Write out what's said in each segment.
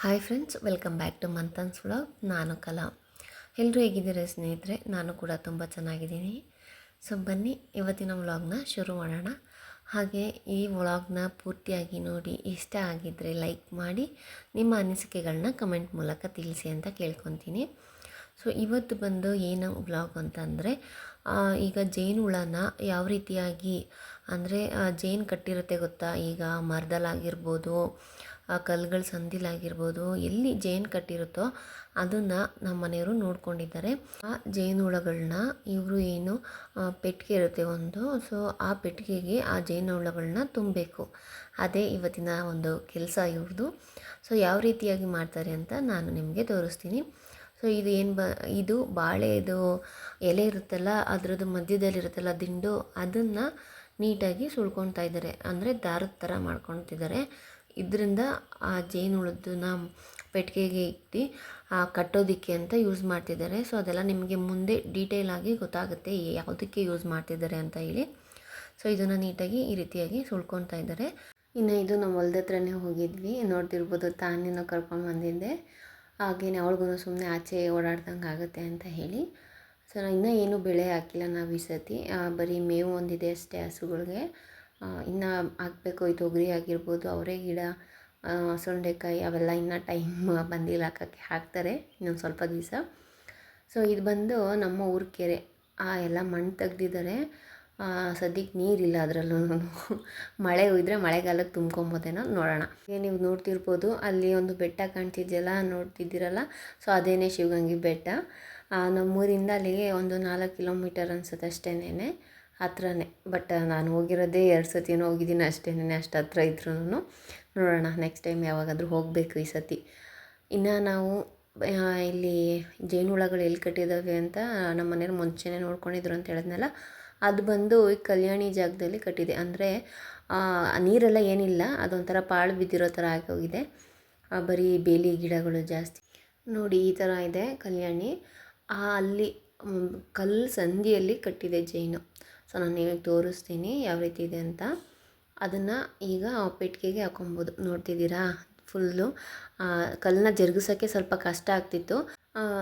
Hi friends, welcome back to Manthan's vlog. ನಾನು ಕಲಾ. ಎಲ್ಲರೂ ಹೇಗಿದ್ದೀರಾ ಸ್ನೇಹಿತರೆ? ನಾನು ಕೂಡ ತುಂಬ ಚೆನ್ನಾಗಿದ್ದೀನಿ. ಸೊ ಬನ್ನಿ ಇವತ್ತಿನ ವ್ಲಾಗ್ನ ಶುರು ಮಾಡೋಣ. ಹಾಗೆ ಈ ವ್ಲಾಗ್ನ ಪೂರ್ತಿಯಾಗಿ ನೋಡಿ ಇಷ್ಟ ಆಗಿದ್ದರೆ ಲೈಕ್ ಮಾಡಿ, ನಿಮ್ಮ ಅನಿಸಿಕೆಗಳನ್ನ ಕಮೆಂಟ್ ಮೂಲಕ ತಿಳಿಸಿ ಅಂತ ಕೇಳ್ಕೊತೀನಿ. ಸೊ ಇವತ್ತು ಬಂದು ಏನು ವ್ಲಾಗ್ ಅಂತಂದರೆ, ಈಗ ಜೇನುಹುಳನ ಯಾವ ರೀತಿಯಾಗಿ ಅಂದರೆ ಜೇನು ಕಟ್ಟಿರುತ್ತೆ ಗೊತ್ತಾ, ಈಗ ಮರದಲ್ಲಾಗಿರ್ಬೋದು, ಕಲ್ಲುಗಳ ಸಂದಿಲಾಗಿರ್ಬೋದು, ಎಲ್ಲಿ ಜೇನು ಕಟ್ಟಿರುತ್ತೋ ಅದನ್ನು ನಮ್ಮ ಮನೆಯವರು ನೋಡ್ಕೊಂಡಿದ್ದಾರೆ. ಆ ಜೇನುಹುಳಗಳನ್ನ ಇವರು ಏನು ಪೆಟ್ಟಿಗೆ ಇರುತ್ತೆ ಒಂದು, ಸೊ ಆ ಪೆಟ್ಟಿಗೆಗೆ ಆ ಜೇನುಹುಳಗಳನ್ನ ತುಂಬಬೇಕು. ಅದೇ ಇವತ್ತಿನ ಒಂದು ಕೆಲಸ ಇವ್ರದ್ದು. ಸೊ ಯಾವ ರೀತಿಯಾಗಿ ಮಾಡ್ತಾರೆ ಅಂತ ನಾನು ನಿಮಗೆ ತೋರಿಸ್ತೀನಿ. ಸೊ ಇದು ಇದು ಬಾಳೆದು ಎಲೆ ಇರುತ್ತಲ್ಲ, ಅದರದ್ದು ಮಧ್ಯದಲ್ಲಿರುತ್ತಲ್ಲ ದಿಂಡು, ಅದನ್ನು ನೀಟಾಗಿ ಸುಳ್ಕೊಳ್ತಾ ಇದ್ದಾರೆ. ಅಂದರೆ ದಾರದ ಥರ ಮಾಡ್ಕೊತಿದ್ದಾರೆ. ಇದರಿಂದ ಆ ಜೇನುಹುಳದನ್ನ ಪೆಟ್ಟಿಗೆಗೆ ಇಟ್ಟು ಕಟ್ಟೋದಕ್ಕೆ ಅಂತ ಯೂಸ್ ಮಾಡ್ತಿದ್ದಾರೆ. ಸೊ ಅದೆಲ್ಲ ನಿಮಗೆ ಮುಂದೆ ಡೀಟೇಲಾಗಿ ಗೊತ್ತಾಗುತ್ತೆ ಯಾವುದಕ್ಕೆ ಯೂಸ್ ಮಾಡ್ತಿದ್ದಾರೆ ಅಂತ ಹೇಳಿ. ಸೊ ಇದನ್ನು ನೀಟಾಗಿ ಈ ರೀತಿಯಾಗಿ ಸುಳ್ಕೊಳ್ತಾ ಇದ್ದಾರೆ. ಇನ್ನು ಇದು ನಮ್ಮ ಹೊಲ್ದ ಹತ್ರನೇ ಹೋಗಿದ್ವಿ, ನೋಡ್ತಿರ್ಬೋದು. ತಾನಿನೂ ಕರ್ಕೊಂಡು ಬಂದಿದ್ದೆ. ಹಾಗೆಯೇ ಅವಳಿಗೂ ಸುಮ್ಮನೆ ಆಚೆ ಓಡಾಡ್ದಂಗೆ ಆಗುತ್ತೆ ಅಂತ ಹೇಳಿ. ಸೊ ಇನ್ನೂ ಏನೂ ಬೆಳೆ ಹಾಕಿಲ್ಲ ನಾವು ಈ ಸತಿ, ಬರೀ ಮೇವು ಒಂದಿದೆ ಅಷ್ಟೇ ಹಸುಗಳಿಗೆ. ಇನ್ನು ಹಾಕಬೇಕು. ಈ ತೊಗರಿ ಆಗಿರ್ಬೋದು, ಅವರೇ ಗಿಡ, ಸೊಂಡೆಕಾಯಿ ಅವೆಲ್ಲ ಇನ್ನೂ ಟೈಮ್ ಬಂದಿಲ್ಲ, ಹಾಕೋಕ್ಕೆ ಹಾಕ್ತಾರೆ ಇನ್ನೊಂದು ಸ್ವಲ್ಪ ದಿವಸ. ಸೊ ಇದು ಬಂದು ನಮ್ಮ ಊರ ಕೆರೆ. ಎಲ್ಲ ಮಣ್ಣು ತೆಗ್ದಿದ್ದಾರೆ. ಸದ್ಯಕ್ಕೆ ನೀರಿಲ್ಲ ಅದರಲ್ಲೂ. ಮಳೆ ಹೋಯಿದ್ರೆ ಮಳೆಗಾಲಕ್ಕೆ ತುಂಬ್ಕೊಬೋದೇನೋ, ನೋಡೋಣ. ನೀವು ನೋಡ್ತಿರ್ಬೋದು, ಅಲ್ಲಿ ಒಂದು ಬೆಟ್ಟ ಕಾಣ್ತಿದೆಯಲ್ಲ, ನೋಡ್ತಿದ್ದೀರಲ್ಲ, ಸೊ ಅದೇನೇ ಶಿವಗಂಗೆ ಬೆಟ್ಟ. ನಮ್ಮೂರಿಂದ ಅಲ್ಲಿಗೆ ಒಂದು 4 ಕಿಲೋಮೀಟರ್ ಅನ್ಸುತ್ತೆ ಅಷ್ಟೇನೆ, ಹತ್ರನೇ. ಬಟ್ ನಾನು ಹೋಗಿರೋದೇ 2 ಸತಿನೂ ಹೋಗಿದ್ದೀನಿ ಅಷ್ಟೇನೆ, ಅಷ್ಟು ಹತ್ರ ಇದ್ರೂ. ನೋಡೋಣ ನೆಕ್ಸ್ಟ್ ಟೈಮ್ ಯಾವಾಗಾದರೂ ಹೋಗಬೇಕು ಈ ಸತಿ. ಇನ್ನು ನಾವು ಇಲ್ಲಿ ಜೇನುಹುಳಗಳು ಎಲ್ಲಿ ಕಟ್ಟಿದ್ದಾವೆ ಅಂತ ನಮ್ಮ ಮನೆಯವ್ರು ಮುಂಚೆನೇ ನೋಡ್ಕೊಂಡಿದ್ರು ಅಂತ ಹೇಳಿದ್ನಲ್ಲ, ಅದು ಬಂದು ಈ ಕಲ್ಯಾಣಿ ಜಾಗದಲ್ಲಿ ಕಟ್ಟಿದೆ. ಅಂದರೆ ನೀರೆಲ್ಲ ಏನಿಲ್ಲ, ಅದೊಂಥರ ಪಾಳು ಬಿದ್ದಿರೋ ಥರ ಆಗೋಗಿದೆ. ಬರೀ ಬೇಲಿ ಗಿಡಗಳು ಜಾಸ್ತಿ. ನೋಡಿ ಈ ಥರ ಇದೆ ಕಲ್ಯಾಣಿ. ಅಲ್ಲಿ ಕಲ್ಲು ಸಂದಿಯಲ್ಲಿ ಕಟ್ಟಿದೆ ಜೇನು. ಸೊ ನಾನು ನಿಮಗೆ ತೋರಿಸ್ತೀನಿ ಯಾವ ರೀತಿ ಇದೆ ಅಂತ. ಅದನ್ನು ಈಗ ಪೆಟ್ಟಿಗೆಗೆ ಹಾಕೊಬೋದು. ನೋಡ್ತಿದ್ದೀರಾ, ಫುಲ್ಲು ಕಲ್ಲನ್ನ ಜರುಗಿಸೋಕ್ಕೆ ಸ್ವಲ್ಪ ಕಷ್ಟ ಆಗ್ತಿತ್ತು.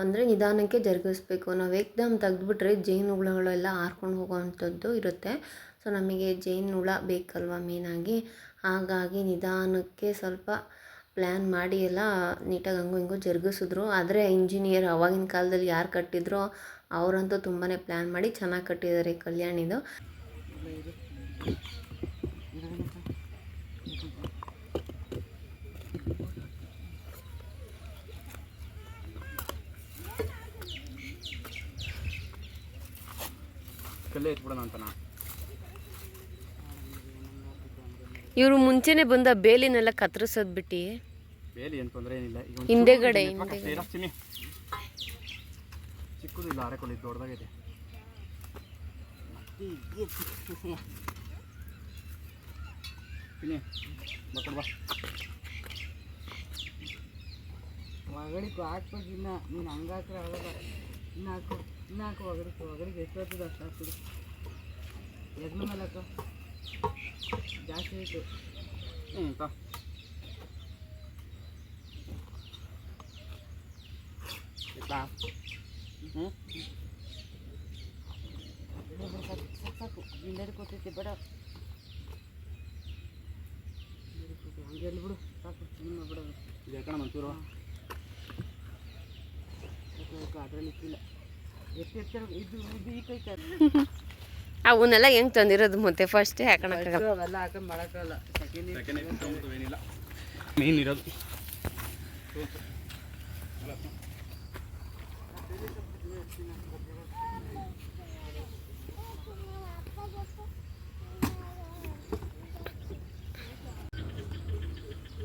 ಅಂದರೆ ನಿಧಾನಕ್ಕೆ ಜರುಗಿಸ್ಬೇಕು. ನಾವು ಏಕ್ದಮ್ ತೆಗೆದುಬಿಟ್ರೆ ಜೇನುಹುಳಗಳೆಲ್ಲ ಹಾರ್ಕೊಂಡು ಹೋಗೋವಂಥದ್ದು ಇರುತ್ತೆ. ಸೊ ನಮಗೆ ಜೇನುಹುಳ ಬೇಕಲ್ವ ಮೇನಾಗಿ, ಹಾಗಾಗಿ ನಿಧಾನಕ್ಕೆ ಸ್ವಲ್ಪ ಪ್ಲ್ಯಾನ್ ಮಾಡಿ ಎಲ್ಲ ನೀಟಾಗಿ ಹಂಗೋ ಹಿಂಗೋ ಜರುಗಿಸಿದ್ರು. ಆದರೆ ಇಂಜಿನಿಯರ್ ಆವಾಗಿನ ಕಾಲದಲ್ಲಿ ಯಾರು ಕಟ್ಟಿದ್ರೋ ಅವರಂತೂ ತುಂಬಾ ಪ್ಲ್ಯಾನ್ ಮಾಡಿ ಚೆನ್ನಾಗಿ ಕಟ್ಟಿದ್ದಾರೆ ಕಲ್ಯಾಣಿದು. ಇವರು ಮುಂಚೆನೆ ಬಂದ ಬೇಲಿನೆಲ್ಲ ಕತ್ತರಿಸೋದು ಬಿಟ್ಟು ಬೇಲಿ ಏನು ತೊಂದರೆ ಏನಿಲ್ಲ. ಹಿಂದೆಗಡೆ ಚಿಕ್ಕದಿಲ್ಲ, ಅರೆಕೊಳ್ಳಿ ದೊಡ್ಡದಾಗಿದೆ. ಬಾ ಒಗಡಿಗೆ ಹಾಕ್ಬೇಕಿನ್ನ, ನೀನು ಹಂಗೆ ಹಾಕ್ರೆ ಆಗಲ್ಲ. ಇನ್ನು ಹಾಕು ಒಗಡಿಗೆ ಎಷ್ಟು ಆಗ್ತದೆ ಅಷ್ಟು ಹಾಕ್ತದೆ. ಎದ್ರ ಮೇಲೆ ಹಾಕು, ಜಾಸ್ತಿ ಆಯಿತು. ಸಾಕು ಹಿಂದೆ ಕೊಟ್ಟೈತೆ, ಬೇಡ ಹಂಗೆ ಎಲ್ಲಿ ಬಿಡು, ಸಾಕು ನಿಮ್ಮ ಬಿಡೋದು. ಇದು ಯಾಕಣ ಮಂಚೂರು ಅದರಲ್ಲಿ ಇಕ್ಕಿಲ್ಲ. ಎಷ್ಟು ಇದು ಈ ಕೈ ಅವನ್ನೆಲ್ಲ ಹೆಂಗೆ ತಂದಿರೋದು ಮತ್ತೆ ಫಸ್ಟೇ ಹಾಕೋಣಕ್ಕಾಗಲ್ಲ. ಅವೆಲ್ಲ ಹಾಕೊಂಡು ಮಾಡೋಕ್ಕಲ್ಲ. ಏನಿಲ್ಲ, ಮೇನ್ ಇರೋದು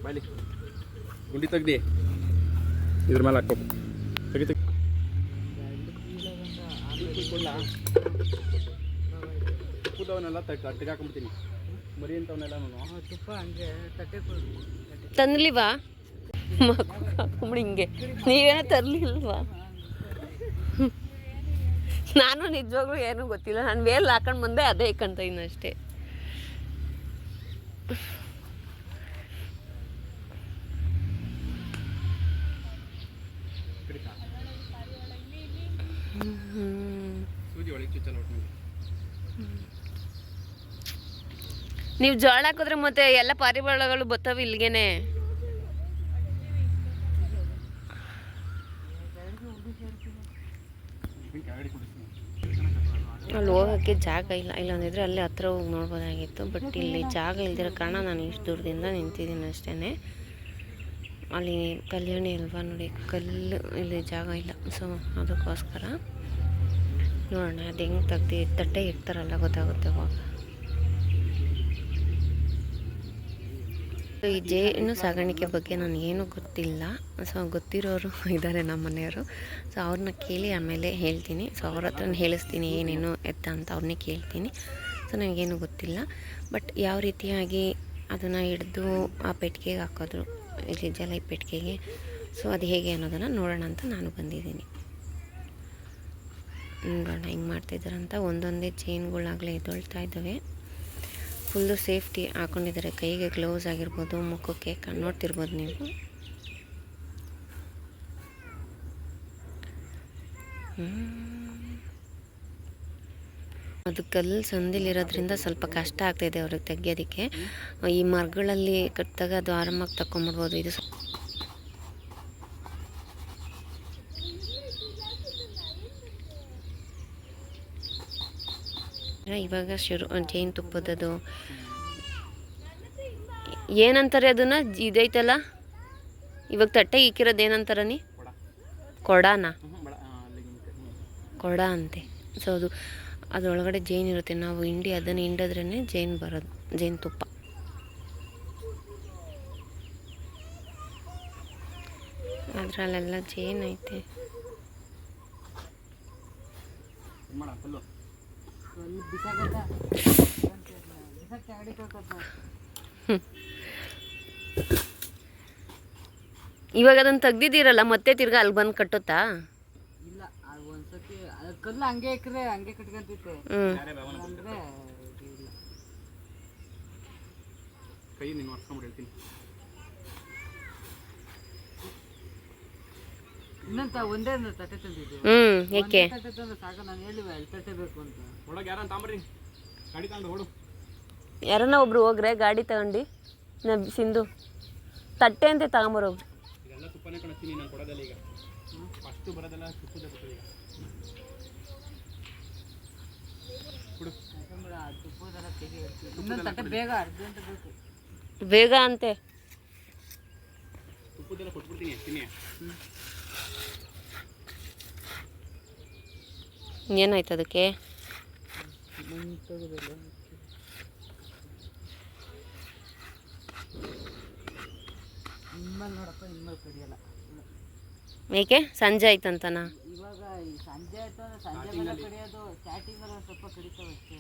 ಬಾಯ್ಲಿ. ಗುಂಡಿ ತೆಗ್ದು ಇದ್ರ ಮೇಲೆ ಹಾಕೋ. ತೆಗಿ ತುಪ್ಪದವನ್ನೆಲ್ಲ ತಟ್ಟೆಗೆ ಹಾಕೊಂಡ್ಬಿಡ್ತೀನಿ. ಮರಿ ಅಂತವನ್ನೆಲ್ಲ ನಾನು ತುಪ್ಪ ಹಂಗೆ ತಟ್ಟೆ ತಂದ್ಲಿವಾ ಹಿಂಗೆ ನೀವೇನೋ ತರಲಿಲ್ವಾ? ನಾನು ನಿಜವಾಗ್ಲೂ ಏನೂ ಗೊತ್ತಿಲ್ಲ, ನಾನು ಮೇಲೆ ಹಾಕೊಂಡು ಬಂದೆ, ಅದೇ ಇಕ್ಕಂತ ಇನ್ನಷ್ಟೇ. ನೀವು ಜೋಳ ಹಾಕಿದ್ರೆ ಮತ್ತೆ ಎಲ್ಲ ಪಾರಿವಾಳಗಳು ಬರ್ತವೆ ಇಲ್ಲಿಗೇನೆ. ಅಲ್ಲಿ ಹೋಗೋಕ್ಕೆ ಜಾಗ ಇಲ್ಲ, ಇಲ್ಲಾಂದಿದ್ರೆ ಅಲ್ಲೇ ಹತ್ರ ಹೋಗಿ ನೋಡ್ಬೋದಾಗಿತ್ತು. ಬಟ್ ಇಲ್ಲಿ ಜಾಗ ಇಲ್ದಿರೋ ಕಾರಣ ನಾನು ಇಷ್ಟು ದೂರದಿಂದ ನಿಂತಿದ್ದೀನಿ ಅಷ್ಟೇ. ಅಲ್ಲಿ ಕಲ್ಯಾಣಿ ಅಲ್ವಾ ನೋಡಿ, ಕಲ್ಲು ಇಲ್ಲಿ ಜಾಗ ಇಲ್ಲ. ಸೊ ಅದಕ್ಕೋಸ್ಕರ ನೋಡೋಣ ಅದು ಹೆಂಗೆ ತೆಗ್ದು ತಟ್ಟೆ ಇಡ್ತಾರಲ್ಲ ಗೊತ್ತಾಗುತ್ತೆ ಅವಾಗ. ಈ ಜೇನು ಸಾಗಾಣಿಕೆ ಬಗ್ಗೆ ನನಗೇನು ಗೊತ್ತಿಲ್ಲ. ಸೊ ಗೊತ್ತಿರೋರು ಇದ್ದಾರೆ ನಮ್ಮ ಮನೆಯವರು. ಸೊ ಅವ್ರನ್ನ ಕೇಳಿ ಆಮೇಲೆ ಹೇಳ್ತೀನಿ. ಸೊ ಅವ್ರ ಹತ್ರನೇ ಹೇಳಿಸ್ತೀನಿ ಏನೇನು ಎತ್ತ ಅಂತ ಅವ್ರನ್ನೇ ಕೇಳ್ತೀನಿ. ಸೊ ನನಗೇನು ಗೊತ್ತಿಲ್ಲ. ಬಟ್ ಯಾವ ರೀತಿಯಾಗಿ ಅದನ್ನು ಹಿಡಿದು ಆ ಪೆಟ್ಟಿಗೆಗೆ ಹಾಕೋದ್ರು, ಇಲ್ಲಿ ಜಲ ಈ ಪೆಟ್ಟಿಗೆಗೆ, ಸೊ ಅದು ಹೇಗೆ ಅನ್ನೋದನ್ನು ನೋಡೋಣ ಅಂತ ನಾನು ಬಂದಿದ್ದೀನಿ. ನೋಡೋಣ ಹೆಂಗೆ ಮಾಡ್ತಿದ್ದಾರಂತ. ಒಂದೊಂದೇ ಚೈನ್ಗಳಾಗಲೇ ಎದ್ದೊಳ್ತಾ ಇದ್ದಾವೆ. ಫುಲ್ಲು ಸೇಫ್ಟಿ ಹಾಕ್ಕೊಂಡಿದ್ದಾರೆ, ಕೈಗೆ ಗ್ಲೌಸ್ ಆಗಿರ್ಬೋದು, ಮುಖಕ್ಕೆ ನೋಡ್ತಿರ್ಬೋದು ನೀವು. ಅದು ಕಲ್ಲು ಸಂದಿಲಿರೋದ್ರಿಂದ ಸ್ವಲ್ಪ ಕಷ್ಟ ಆಗ್ತಾಯಿದೆ ಅವ್ರಿಗೆ ತೆಗಿಯೋದಕ್ಕೆ. ಈ ಮರಗಳಲ್ಲಿ ಕಟ್ಟಿದಾಗ ಅದು ಆರಾಮಾಗಿ ತಗೊಂಬಿಡ್ಬೋದು. ಇದು ಇವಾಗ ಶುರು ಜೇನು ತುಪ್ಪದದು ಏನಂತಾರೆ ಅದನ್ನ, ಇದೈತಲ್ಲ ಇವಾಗ ತಟ್ಟೆಗೆ ಇಕ್ಕಿರೋದು ಏನಂತಾರ ನೀ? ಕೊಡಾನ? ಕೊಡ ಅಂತೆ. ಸೊ ಅದು ಅದರೊಳಗಡೆ ಜೇನು ಇರುತ್ತೆ. ನಾವು ಅದನ್ನು ಹಿಂಡಿದ್ರೇ ಜೇನು ಬರೋದು, ಜೇನು ತುಪ್ಪ. ಅದರಲ್ಲೆಲ್ಲ ಜೇನು ಐತೆ. ಇವಾಗ ಅದನ್ನು ತೆಗ್ದಿದ್ದೀರಲ್ಲ, ಮತ್ತೆ ತಿರ್ಗಾ ಅಲ್ಲಿ ಬಂದು ಕಟ್ಟುತ್ತಾ? ಇಲ್ಲ, ಅದು ಒಂದ್ಸತಿ ಕಲ್ಲು ಹಂಗೆ ಇಕ್ರೆ ಹಂಗೆ ಕಟ್ಕೊಂತೈತೆ. ಅಂದ್ರೆ ಕೈ ನೀನು ಹೊರ್ಸ್ಕೊಂಡ್ಬಿಟ್ಟು ಹೇಳ್ತೀನಿ. ಇನ್ನಂತ ಒಂದೇ ತಟ್ಟೆ ತಂದಿದ್ದೆ. ಏಕೆ ತಟ್ಟೆ ತಂದ್ರೆ ಸಾಕ, ನಾನು ಹೇಳಿವ ಅಲ್ಲಿ ತಟ್ಟೆ ಬೇಕು ಅಂತ. ಒಳಗೆ ಯಾರನ್ನ ತಾಂಬ್ರಿ, ಗಾಡಿ ತಗೊಂಡು ಹೊಡು. ಯಾರನ್ನ ಒಬ್ರು ಹೋಗ್ರೆ ಗಾಡಿ ತಗೊಂಡು ಸಿಂಧು ತಟ್ಟೆ ಅಂತ ತಗೊಂಬರೋಗ್ರಿ. ಇದೆಲ್ಲ ತುಪ್ಪನೇ ಕಳಿಸ್ತೀನಿ ನಾನು ಕೊಡೋದಲ್ಲ. ಈಗ ಫಸ್ಟು ಬರೋದೆಲ್ಲ ತುಪ್ಪದ ಬರ್ತದೆ. ಈಗ ಕೊಡು. ತುಪ್ಪದೆಲ್ಲ ತೆಗಿ. ಇನ್ನೊಂದು ತಟ್ಟೆ ಬೇಗ ಅರ್ಜೆಂಟ್ ಬೇಕು. ಬೇಗ ಅಂತೆ. ತುಪ್ಪದೆಲ್ಲ ಕೊಟ್ಬಿಡ್ತೀನಿ ತಿನ್ನಿ. ಏನಾಯ್ತು ಅದಕ್ಕೆ? ಇನ್ಮೇಲೆ ನೋಡಪ್ಪ, ಇನ್ಮೇಲೆ ಕಡಿಯಲ್ಲ. ಏಕೆ ಸಂಜೆ ಆಯ್ತಂತನ? ಇವಾಗ ಸಂಜೆ ಆಯ್ತು ಅಂದ್ರೆ ಸಂಜೆ ಮೇಲೆ ಕಡಿಯೋದು. ಸ್ಟಾರ್ಟಿಂಗ್ ಅಲ್ಲಿ ಸ್ವಲ್ಪ ಕಡಿತಾವೆ ಅಷ್ಟೇ.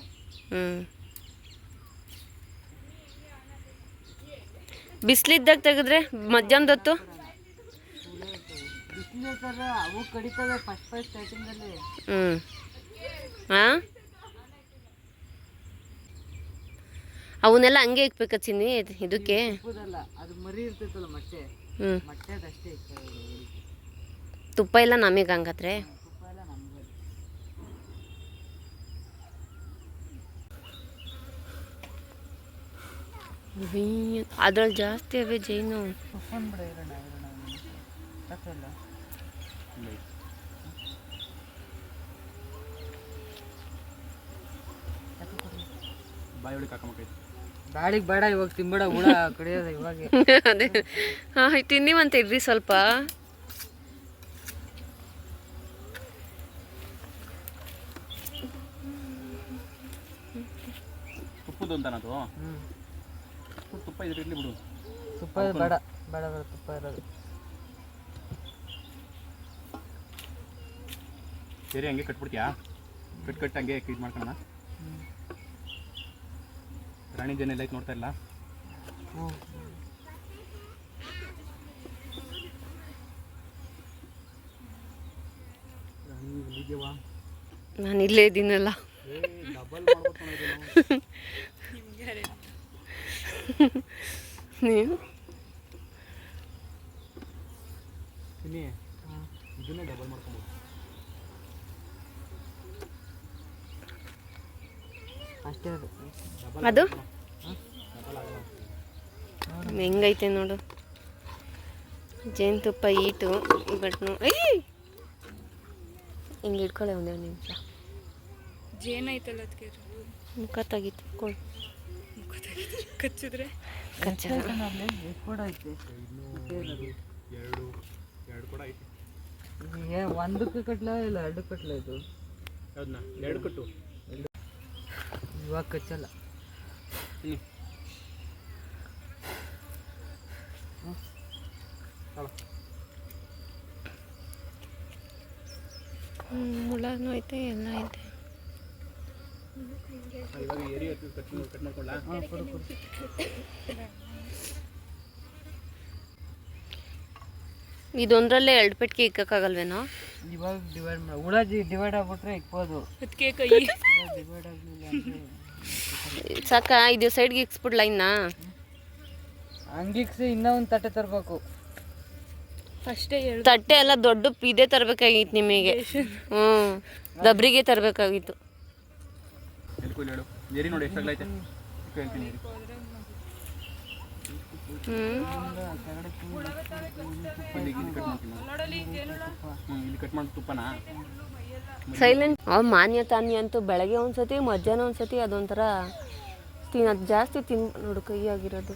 ಬಿಸಿಲಿದ್ದಾಗ ತೆಗೆದ್ರೆ ಮಧ್ಯಾಹ್ನದ ಹೊತ್ತು ಬಿಸಿಲು ಇರ್ತಾರೆ, ಅವು ಕಡಿತವೆ ಫಸ್ಟ್ ಸ್ಟಾರ್ಟಿಂಗಲ್ಲಿ. ಹಾಂ, ಅವನ್ನೆಲ್ಲ ಹಂಗೆ ಇಕ್ಬೇಕ ಚಿನ್ನಿ ಇದಕ್ಕೆ? ತುಪ್ಪದಲ್ಲ, ಅದು ಮರಿ ಇರ್ತೈತಲ್ಲ ಮೊಟ್ಟೆ, ಮೊಟ್ಟೆದಷ್ಟೇ ಇರ್ತದೆ. ತುಪ್ಪ ಎಲ್ಲ ನಮಗೆ ಹಂಗಾದ್ರೆ? ತುಪ್ಪ ಎಲ್ಲ ನಮ್ಗೆ. ಅದ್ರಲ್ಲಿ ಜಾಸ್ತಿ ಅವೆ ಜೇನು. ತುಪ್ಪಂದ್ಬಿಡ ಇರೋಣ ತಪ್ಪಲ್ಲ. ಬಾಯಿ ಒಳಗೆ ಹಾಕಬೇಕಾಯ್ತು. ಗಾಳಿಗೆ ಬೇಡ, ಇವಾಗ ತಿನ್ಬೇಡ, ಹುಳ ಕಡಿಯೋದ ಇವಾಗ. ಅದೇ ಹಾಂ, ತಿನ್ನಿವಂತ ಇರ್ರಿ ಸ್ವಲ್ಪ. ತುಪ್ಪದ ಅಂತನದು. ತುಪ್ಪ ಇದ್ರೆ ಇರ್ಲಿ ಬಿಡು. ತುಪ್ಪ ಬೇಡ ಬೇಡ ಬೇಡ, ತುಪ್ಪ ಇರೋದು ಬೇರೆ. ಹಂಗೆ ಕಟ್ಬಿಡ್ತೀಯಾ? ಕಟ್ ಹಂಗೆ ಇದು ಮಾಡ್ಕೊಳ್ಳೋಣ. ರಾಣಿ ಜನ ಲೈಕ್ ನೋಡ್ತಾ ಇಲ್ಲ. ನಾನು ಇಲ್ಲೇ ಇದ್ದೀನಲ್ಲ. ನೀವು ಇದನ್ನೇ ಡಬಲ್ ಮಾಡ್ಕೊಬೋದು. ಅಷ್ಟೇ ಅದು ಹೆಂಗೈತೆ ನೋಡು ಜೇನುತುಪ್ಪ ಈಟು ಬಟ್ ಹಿಂಗೆ ಇಟ್ಕೊಳ್ಳೆ ಒಂದೇ ಒಂದು ನಿಮಿಷ. ಜೇನೈತಲ್ಲ ಅದಕ್ಕೆ ಮುಖ ತೆಗಿತು ಕೊಡು ಕಚ್ಚಿದ್ರೆ ಕಚ್ಚ ಕೂಡ ಐತೆ ಎರಡು ಎರಡು ಕೂಡ ಐತಿ. ಒಂದಕ್ಕೆ ಕಟ್ಲ ಇಲ್ಲ ಎರಡು ಕಟ್ಲ ಇದು ಯಾವ್ದನ್ನ ಎರಡು ಕಟ್ಟು ಇವಾಗ ಕಚ್ಚಲ್ಲ. ಮುಳನೂ ಐತೆ ಎಲ್ಲ ಐತೆ. ಇವಾಗ ಏರಿ ಕಟ್ ಮಾಡ್ಕೊಳ್ಳ. ಇದೊಂದರಲ್ಲೇ ಎರಡು ಪೆಟ್ಟಿಗೆ ಇಕ್ಕಾಗಲ್ವೇನೋ? ಇವಾಗ ಡಿವೈಡ್ ಮಾಡಿ ಹುಳ ಡಿವೈಡ್ ಆಗ್ಬಿಟ್ರೆ ಇಕ್ಬೋದು. ಅದಕ್ಕೆ ಕೈ ಡಿವೈಡ್ ಆಗಲಿಲ್ಲ ಅಂದರೆ ಸಾಕ ಇದು ಸೈಡ್ಗೆ ಇಕ್ಸ್ಬಿಡ್ಲ ಇನ್ನ ಹಂಗಿಕ್ಸಿ ಇನ್ನೂ ಒಂದು ತಟ್ಟೆ ತರಬೇಕು. ಫಸ್ಟೇ ಹೇಳಿ ತಟ್ಟೆ ಎಲ್ಲ ದೊಡ್ಡ ಇದೇ ತರಬೇಕಾಗಿತ್ತು ನಿಮಗೆ. ಹ್ಞೂ ದಬ್ರಿಗೆ ತರಬೇಕಾಗಿತ್ತು. ಎಲ್ಕೂಲಿ ಹೇಳು ಏರಿ ನೋಡಿ ಎಷ್ಟಾಗ್ಲೈತೆ ಹೇಳ್ತೀನಿ ಏರಿ. ಇಲ್ಲಿ ಕಟ್ ಮಾಡಿ ತುಪ್ಪನಾ ಸೈಲೆಂಟ್ ಅವ್ ಮಾನ್ಯ ತಾನ್ಯ ಅಂತೂ ಬೆಳಗ್ಗೆ ಒಂದ್ಸತಿ ಮಧ್ಯಾಹ್ನ ಒಂದ್ಸತಿ ಅದೊಂಥರ ಅದು ಜಾಸ್ತಿ ನೋಡು ಕೈ ಆಗಿರೋದು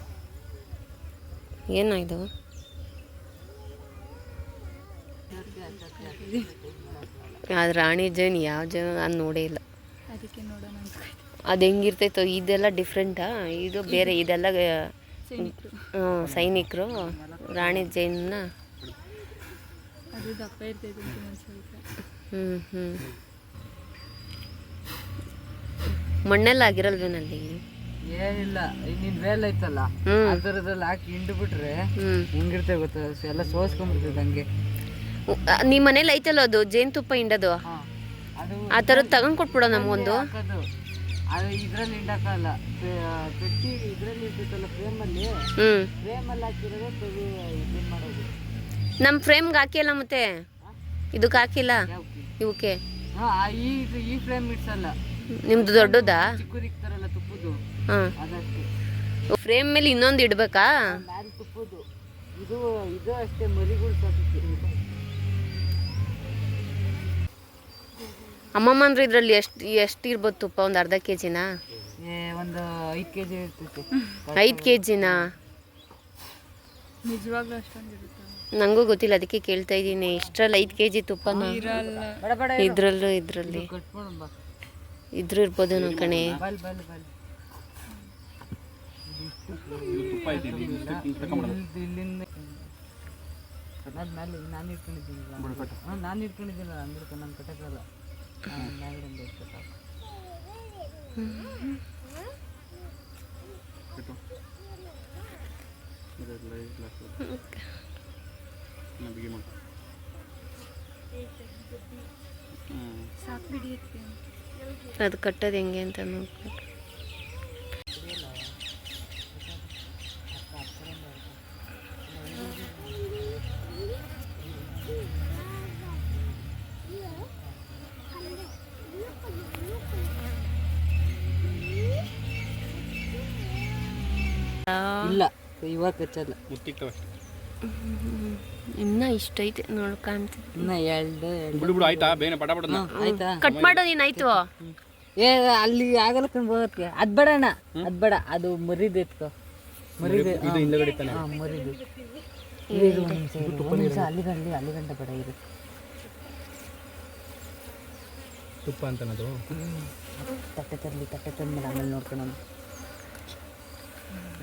ಏನಾಯ್ತು. ಅದು ರಾಣಿ ಜೈನ್ ಯಾವ ಜೈನ್ ನಾನು ನೋಡೇ ಇಲ್ಲ. ಅದಕ್ಕೆ ನೋಡೋಣ ಅಂತ ಅದು ಹೆಂಗಿರ್ತೈತೋ ಇದೆಲ್ಲ ಡಿಫ್ರೆಂಟಾ, ಇದು ಬೇರೆ ಇದೆಲ್ಲ ಸೈನಿಕರು. ರಾಣಿ ಜೈನ್ನ ಅದು ದಪ್ಪ ಇರ್ತೈತೆ ಸ್ವಲ್ಪ. ಮಣ್ಣೆಲ್ಲ ಆಗಿರಲ್ವೇನಲ್ಲಿ? ಏನಿಲ್ಲ ನಿನ್ ವೇಲ್ ಐತಲ್ಲ ಅದರದಲ್ಲಿ ಹಾಕಿ ಹಿಂಡು ಬಿಟ್ರೆ ಹೆಂಗಿರ್ತೇವೆ ಗೊತ್ತಾ, ಎಲ್ಲ ಸೋಸ್ಕೊಂಡ್ಬಿಡ್ತದೆ ಹಂಗೆ. ನಿಮ್ಮ ಮನೇಲಿ ಐತಲ್ಲ ಅದು ಜೇನುತುಪ್ಪ ಹಿಂಡೋದು, ಅದು ಆ ಥರದ್ದು ತಗೊಂಡ್ ಕೊಟ್ಬಿಡೋ ನಮಗೊಂದು. ಹಾಕೋದು ಅದು ಇದ್ರಲ್ಲಿ ಹಿಂಡಕ್ಕಲ್ಲ, ಪೆಟ್ಟಿ ಇದ್ರಲ್ಲಿ ಇರ್ತೈತಲ್ಲ ಫ್ರೇಮಲ್ಲಿ, ಫ್ರೇಮಲ್ಲಿ ಹಾಕಿರೋದೇ ತೆಗಿ ಇದೇನು ಮಾಡೋದು. ನಮ್ಮ ಫ್ರೇಮ್ಗೆ ಹಾಕಿಲ್ಲ ಮತ್ತೆ ಇದಕ್ಕೆ ಹಾಕಿಲ್ಲ ಇವಕ್ಕೆ. ಈ ಫ್ರೇಮ್ ಇಡ್ಸಲ್ಲ, ನಿಮ್ದು ದೊಡ್ಡದಾ? ಚಿಕ್ಕದು ಇಕ್ತಾರಲ್ಲ ತುಪ್ಪದ್ದು ಹಾಂ ಅದಷ್ಟೇ. ಫ್ರೇಮ್ ಮೇಲೆ ಇನ್ನೊಂದು ಇಡ್ಬೇಕಾ? ಮ್ಯಾಲೆ ತುಪ್ಪದ್ದು ಇದು ಇದು ಅಷ್ಟೇ ಮರಿಗಳು ಸಾಕಕ್ಕೆ. ಅಮ್ಮಮ್ಮ ಅಂದ್ರೆ ಇದರಲ್ಲಿ ಎಷ್ಟು ಇರ್ಬೋದು ತುಪ್ಪ? ಒಂದು ಅರ್ಧ ಕೆಜಿನಾ? ಒಂದು 5 kg ಇರ್ತೈತೆ. 5 kgನಾ? ನಿಜವಾಗ್ಲೂ ಅಷ್ಟೊಂದು ಇರುತ್ತೆ ನನಗೂ ಗೊತ್ತಿಲ್ಲ, ಅದಕ್ಕೆ ಕೇಳ್ತಾ ಇದ್ದೀನಿ. ಇಷ್ಟರಲ್ಲಿ 5 kg ತುಪ್ಪನ ಇರಲ್ಲ. ಇದ್ರಲ್ಲಿ ಕಟ್ಕೊಂಡು ಇದ್ರು ಇರ್ಬೋದೇನೋ ಕಣೆ. ಬಲ್ ಬಲ್ ಬಲ್ ತುಪ್ಪ ಐತಿ ಇಲ್ಲಿಂದ ಅದಾದ್ಮೇಲೆ ನಾನು ಇಟ್ಕೊಂಡಿದ್ದೀನಿ. ನಾನು ಇಟ್ಕೊಂಡಿದ್ದಿಲ್ಲ ಅಂದ್ರೆ ನಾನು ಕಟ್ಟಕ್ಕಲ್ಲ. ಸಾಕು ಬಿಡಿಯುತ್ತೆ. ಅದು ಕಟ್ಟೋದು ಹೆಂಗೆ ಅಂತ ನೋಡ್ಬೇಕು. ಇಲ್ಲ ಇವಾಗ ಕಚ್ಚಲ್ಲ, ಮುತ್ತಿಕ್ತವೆ ಇನ್ನ ಇಷ್ಟೈತೆ ನೋಡು ಕಾಣ್ತಿದೆ. ಇನ್ನ ಎರಡು ಬಿಡು ಬಿಡು ಆಯ್ತಾ ಬೇನೆ ಪಟ ಪಟ ಆಯ್ತಾ. ಕಟ್ ಮಾಡೋ ನೀನಾಯ್ತು. ಅಲ್ಲಿ ಆಗಲ್ಲ ಕಣ್ ಹೋಗಕ್ಕೆ. ಅದ್ ಬೇಡ ಅಣ್ಣ, ಅದ್ ಬೇಡ, ಅದು ಮರಿದು ಎತ್ಕೋ. ಮರಿದು ಇದು ಹಿಂದಗಡೆ ತಾನೆ ಮರಿದು ಅಲ್ಲಿಗಂಟ ಬೇಡ ಇದು ತುಪ್ಪ ಅಂತನದು. ತಟ್ಟೆ ತಂದ್ಮೇಲೆ ಆಮೇಲೆ ನೋಡ್ಕೊಳ್ಳೋಣ.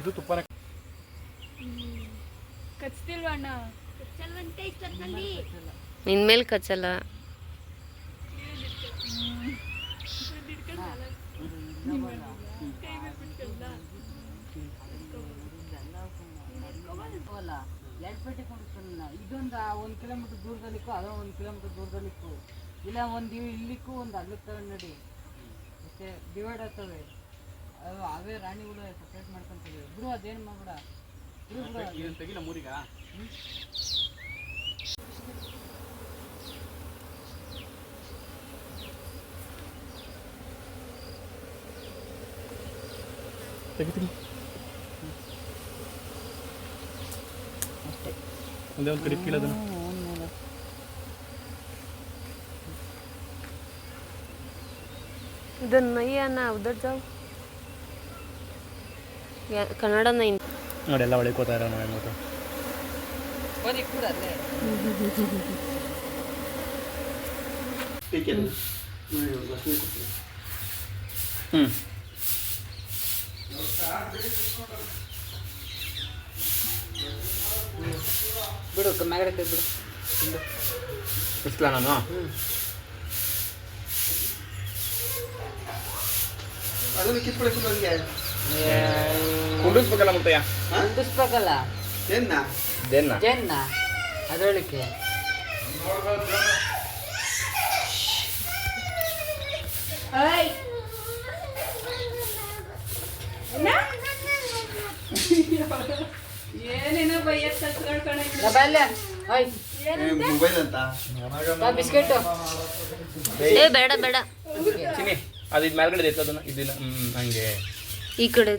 ಇದು ತುಪ್ಪನ ಕಚ್ತಿಲ್ವ ಅಣ್ಣ? ನಿನ್ ಮೇಲೆ ಕಚ್ಚಲ್ಲ. ಇದೊಂದು 1 ಕಿಲೋಮೀಟರ್ ದೂರದಲ್ಲಿಕ್ಕೂ, ಅದೋ 1 ಕಿಲೋಮೀಟರ್ ದೂರದಲ್ಲಿಕ್ಕೂ, ಇಲ್ಲ ಒಂದು ಇಲ್ಲಿಕ್ಕೂ ಒಂದು ಅಲ್ಲಿಗೆ ತಗೊಂಡು ನಡಿ ಮತ್ತೆ ಡಿವೈಡ್ ಆಗ್ತವೆ. ಅವೇ ರಾಣಿಗಳು ಸಪ್ರೇಟ್ ಮಾಡ್ಕೊಂತವೆ. ಬಿಡು ಅದೇನು ಮಾಡ್ಬೇಡ, ಇದನ್ನ ತೆಗಿಲ್ಲ ಮೂರಿಗ. ತೆಗಿತೀನಿ ಒಂದೇ ಒಂದು ಕಡೆ ಕೀಳೋದನ್ನು इधर नहीं आना उधर जाओ कन्नड़ नहीं ನೋಡಿ ಎಲ್ಲ ಹೊಳಿಕೋತಾ ಇರೋ ನೋಡಿ ಅಂದ್ಬಿಟ್ಟು ಓದಿ ಕೂಡ ಅಲ್ಲೇ ಹ್ಞೂ ಬಿಡು ಮ್ಯಾಗಡೆ ಕೈ ಬಿಡು ಇಸ್ಲಾ ನಾನು ಕುಂಡಿಸ್ಬೇಕಲ್ಲ ಮುಟ್ಟಯ್ಯ ಅಂಟಿಸ್ಬೇಕಲ್ಲ ದೇನ್ನ ಜನ್ನ ಅದರೊಳಕ್ಕೆ ಏನೇನೋ ಬೈಯತ್ ಕಳ್ಕೊಂಡೆ ಮೊಬೈಲ್ ಅಂತ ಬಿಸ್ಕೆಟ್ ಏ ಬೇಡ ಬೇಡ ಚಿನಿ ಅದು ಇದು ಮೇಲ್ಗಡೆ ಐತೆ ಅದನ್ನು ಇದನ್ನ ಹಂಗೆ ಈ ಕಡೆ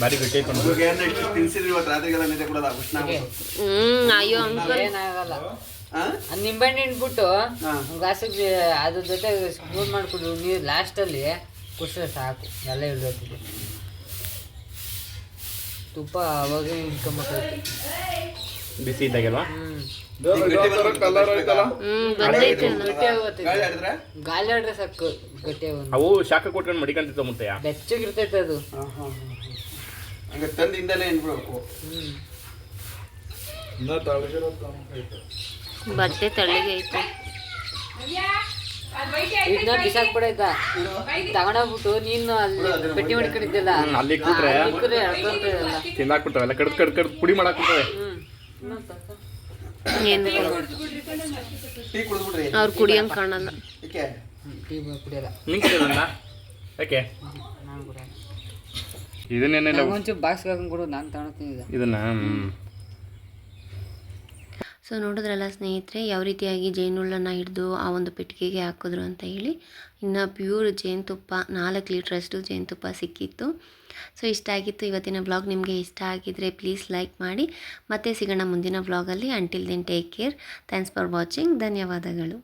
ಬಾರಿ ಗಟ್ಟಿ ಐತೆ ಅಯ್ಯೋ ಅಂಕಲ್ ಏನಾಗಲ್ಲ ಅದು ನಿಂಬೆಹಣ್ಣು ಹಿಂಡ್ಬಿಟ್ಟು ಗ್ಲಾಸಿಗೆ ಅದ್ರ ಜೊತೆ ಸ್ಪೂನ್ ಮಾಡಿಕೊಡು ನೀರು ಲಾಸ್ಟಲ್ಲಿ ಕುಡಿಸಿದ್ರೆ ಸಾಕು ಎಲ್ಲ ಇಳ್ದೋಗ್ತಿದೆ ತುಪ್ಪ ಅವಾಗ ಹಿಂಡ್ಕೊಂಬರ್ತೈತಿ ಬಿಸಿ ಇದ್ದಾಗಲ್ವಾ ಬಂದೈತೆ ಗಟ್ಟಿ ಆಗೋತೈತಿ ಗಾಳಿ ಆಡ್ರೆ ಸಾಕು ಗಟ್ಟಿ ಆಗೋದು ಅವು ಶಾಖ ಕೊಟ್ಕೊಂಡು ಮಡಿಕೊಂತಿರ್ತಾವ ಮುಟ್ಟಯ್ಯ ಬೆಚ್ಚಗಿರ್ತೈತೆ ಅದು ಹಂಗೆ ತಂದಿಂದಲೇ ಏನ್ಬಿಡ್ಬೇಕು ಬಟ್ಟೆ ತಳ್ಳಿಗೆ ಐತೆ ಇದನ್ನ ಬಿಸಾಕ್ಬಿಡಾಯ್ತಾ ತಗೊಂಡೋಗ್ಬಿಟ್ಟು ನೀನು ಅಲ್ಲಿ ಪೆಟ್ಟಿ ಮಾಡ್ಕೊಂಡಿದ್ದಲ್ಲ ಅಲ್ಲಿ ಕೂತ್ರೆ ಎಳ್ಕೊಂತ ತಿಂದಾಕ್ಬಿಡ್ತಾವೆ ಎಲ್ಲ ಕಡ್ದು ಕಡ್ದು ಕಡ್ದು ಪುಡಿ ಮಾಡಾಕ್ಬಿಡ್ತವೆ ಏನು ಟೀ ಕುಡಿದ್ಬಿಡ್ರಿ ಅವ್ರು ಕುಡಿಯಂಗೆ ಕಾಣಲ್ಲ ಏಕೆ ಟೀ ಕುಡಿಯಲ್ಲ ನಿಂತಿರೋದನ್ನ ಯಾಕೆ ನಾನು ಕುಡಿಯಲ್ಲ ಇದನ್ನೇನೆಲ್ಲ ಒಂಚೂರು ಬಾಕ್ಸ್ಗೆ ಹಾಕೊಂಡು ಕೊಡು ನಾನು ತಗೊಳ್ತೀನಿ ಈಗ ಇದನ್ನ ಸೊ ನೋಡಿದ್ರಲ್ಲ ಸ್ನೇಹಿತರೆ ಯಾವ ರೀತಿಯಾಗಿ ಜೇನುಳ್ಳನ್ನು ಹಿಡಿದು ಆ ಒಂದು ಪೆಟ್ಟಿಗೆಗೆ ಹಾಕಿದ್ರು ಅಂತ ಹೇಳಿ ಇನ್ನು ಪ್ಯೂರ್ ಜೇನುತುಪ್ಪ 4 ಲೀಟ್ರಷ್ಟು ಜೇನುತುಪ್ಪ ಸಿಕ್ಕಿತ್ತು. ಸೊ ಇಷ್ಟ ಆಗಿತ್ತು ಇವತ್ತಿನ ವ್ಲಾಗ್. ನಿಮಗೆ ಇಷ್ಟ ಆಗಿದ್ದರೆ ಪ್ಲೀಸ್ ಲೈಕ್ ಮಾಡಿ. ಮತ್ತೆ ಸಿಗೋಣ ಮುಂದಿನ ವ್ಲಾಗಲ್ಲಿ. Until then take care. Thanks for watching. ಧನ್ಯವಾದಗಳು.